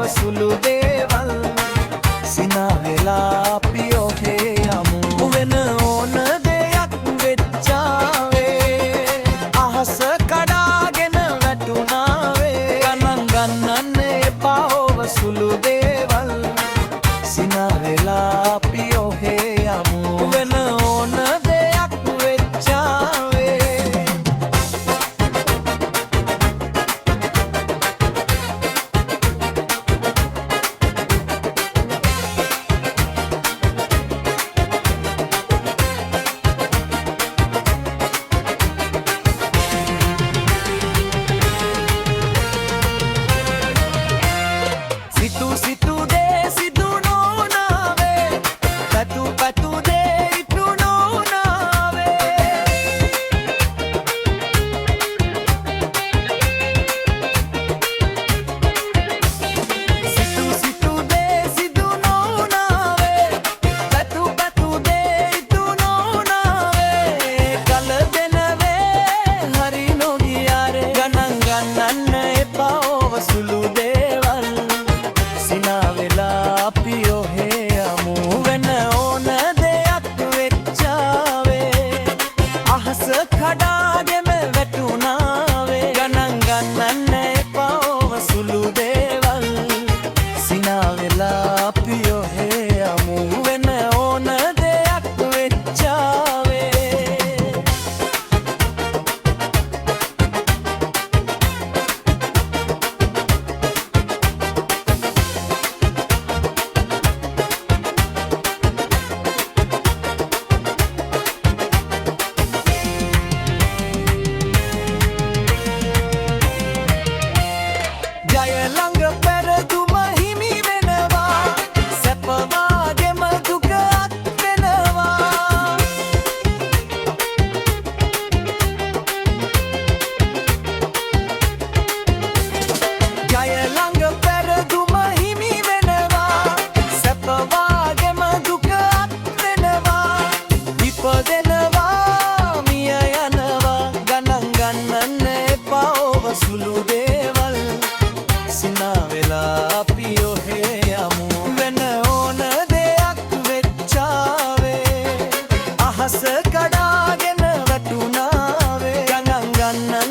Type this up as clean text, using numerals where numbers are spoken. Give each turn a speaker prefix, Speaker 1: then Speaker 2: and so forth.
Speaker 1: සුළු දේවල් සිනා වෙලා අපි ඔහේ යමු වෙන ඕන දෙයක් වෙච්චාවේ අහස කඩාගෙන වැටුණාවේ ගණන් ගන්නන්න එපා ඔව සුළු දේවල් සිනා වෙලා අපි ඔහේ යමු වෙන ඕන දෙයක් වෙච්චාවේ සිතු දේ සිදු නොනාවේ පැතු දේ ඉටු නොනාවේ සිතු දේ සිදු නොනාවේ පැතු දේ ඉටු නොනාවේ කල දෙනවේ හරි නොගියාරේ ගණන් ගන්නන්න එපා ඔව සුළු දේවල් සිනා වෙලා අපි ඔහේ යමු වෙන ඕන දෙයක් වෙච්චාවේ අහස කඩාගෙන වැටුණාවේ ගණන් ගන්නන්න එපා ඔව සුළු දේවල් සිනා වෙලා අපි ඔහේ යමු වෙන ඕන දෙයක් වෙච්චාවේ ජය ළඟ පෙරදුම හිමි වෙනවා සැප වාගෙම දුක අත් වෙනවා ජය ළඟ පෙරදුම හිමි වෙනවා සැප වාගෙම දුක අත් වෙනවා ඉපදෙනවා මිය යනවා ගණන් ගන්නන්න එපා ඔව සුළු දේවල් සිනා වෙලා අපි ඔහේ යමු වෙන ඕන දෙයක් වෙච්චාවේ අහස කඩාගෙන වැටුණාවේ ගණන් ගන්න